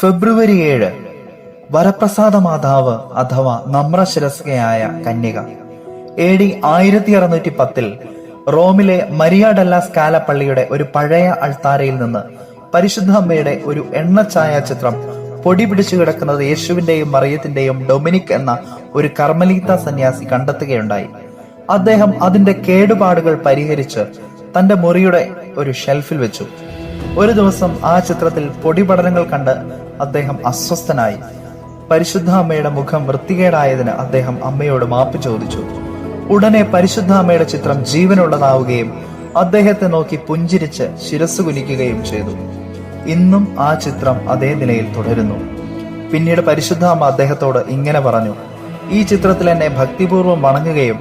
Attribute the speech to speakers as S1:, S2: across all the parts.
S1: ഫെബ്രുവരി 7 വരപ്രസാദ മാതാവ് അഥവാ നമ്രശിരസ്കയായ കന്യക. AD 1610 റോമിലെ മരിയ ഡെല്ല സ്കാല പള്ളിയുടെ ഒരു പഴയ അൾത്താരയിൽ നിന്ന് പരിശുദ്ധ അമ്മയുടെ ഒരു എണ്ണച്ചായ ചിത്രം പൊടി പിടിച്ചു കിടക്കുന്നത് യേശുവിന്റെയും മറിയത്തിന്റെയും ഡൊമിനിക് എന്ന ഒരു കർമ്മലീത്ത സന്യാസി കണ്ടെത്തുകയുണ്ടായി. അദ്ദേഹം അതിന്റെ കേടുപാടുകൾ പരിഹരിച്ച് തന്റെ മുറിയുടെ ഒരു ഷെൽഫിൽ വെച്ചു. ഒരു ദിവസം ആ ചിത്രത്തിൽ പൊടിപടലങ്ങൾ കണ്ട് അദ്ദേഹം അസ്വസ്ഥനായി. പരിശുദ്ധ അമ്മയുടെ മുഖം വൃത്തികേടായതിന് അദ്ദേഹം അമ്മയോട് മാപ്പ് ചോദിച്ചു. ഉടനെ പരിശുദ്ധ അമ്മയുടെ ചിത്രം ജീവനുള്ളതാവുകയും അദ്ദേഹത്തെ നോക്കി പുഞ്ചിരിച്ച് ശിരസ് കുനിക്കുകയും ചെയ്തു. ഇന്നും ആ ചിത്രം അതേ നിലയിൽ തുടരുന്നു. പിന്നീട് പരിശുദ്ധ അമ്മ അദ്ദേഹത്തോട് ഇങ്ങനെ പറഞ്ഞു: ഈ ചിത്രത്തിൽ എന്നെ ഭക്തിപൂർവ്വം വണങ്ങുകയും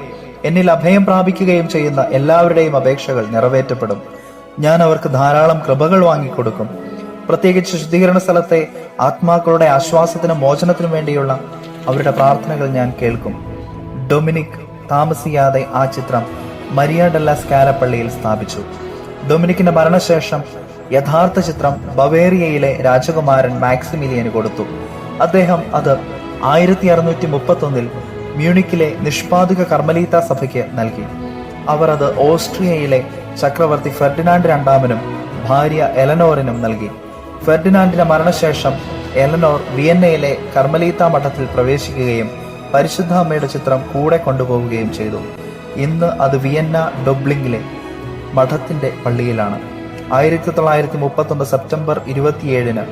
S1: എന്നിൽ അഭയം പ്രാപിക്കുകയും ചെയ്യുന്ന എല്ലാവരുടെയും അപേക്ഷകൾ നിറവേറ്റപ്പെടും. ഞാൻ അവർക്ക് ധാരാളം കൃപകൾ വാങ്ങിക്കൊടുക്കും. പ്രത്യേകിച്ച് ശുദ്ധീകരണ സ്ഥലത്തെ ആത്മാക്കളുടെ ആശ്വാസത്തിനും മോചനത്തിനും വേണ്ടിയുള്ള അവരുടെ പ്രാർത്ഥനകൾ ഞാൻ കേൾക്കും. ഡൊമിനിക് താമസിയാതെ ആ ചിത്രം മരിയ ഡെല്ല സ്കാല പള്ളിയിൽ സ്ഥാപിച്ചു. ഡൊമിനിക്കിന്റെ മരണശേഷം യഥാർത്ഥ ചിത്രം ബവേറിയയിലെ രാജകുമാരൻ മാക്സിമിലിയന് കൊടുത്തു. അദ്ദേഹം അത് 1631 മ്യൂണിക്കിലെ നിഷ്പാദുക കർമ്മലീത്ത സഭയ്ക്ക് നൽകി. അവർ അത് ഓസ്ട്രിയയിലെ ചക്രവർത്തി ഫെർഡിനാൻഡ് രണ്ടാമനും ഭാര്യ എലനോറിനും നൽകി. ഫെർഡിനാൻഡിന്റെ മരണശേഷം എലനോർ വിയന്നയിലെ കർമ്മലീത്ത മഠത്തിൽ പ്രവേശിക്കുകയും പരിശുദ്ധ അമ്മയുടെ ചിത്രം കൂടെ കൊണ്ടുപോവുകയും ചെയ്തു. ഇന്ന് അത് വിയന്ന ഡൊബ്ലിംഗിലെ മഠത്തിന്റെ പള്ളിയിലാണ്. 1931 സെപ്റ്റംബർ 27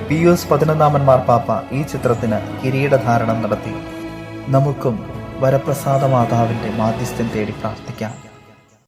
S1: പിയൂസ് 11 മാർപ്പാപ്പ ഈ ചിത്രത്തിന് കിരീടധാരണം നടത്തി. നമുക്കും വരപ്രസാദ മാതാവിന്റെ മാധ്യസ്ഥ്യം തേടി പ്രാർത്ഥിക്കാം.